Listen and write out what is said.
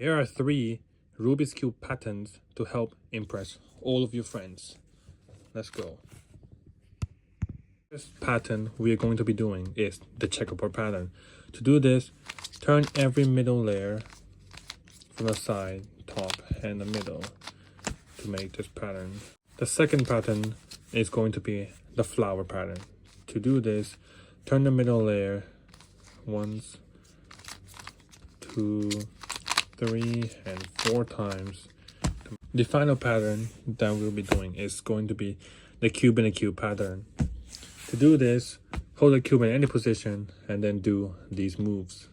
Here are 3 Rubik's Cube patterns to help impress all of your friends. Let's go. This pattern we are going to be doing is the checkerboard pattern. To do this, turn every middle layer from the side, top, and the middle to make this pattern. The second pattern is going to be the flower pattern. To do this, turn the middle layer once, 2, 3, and 4 times. The final pattern that we'll be doing is going to be the cube in a cube pattern. To do this, hold the cube in any position and then do these moves.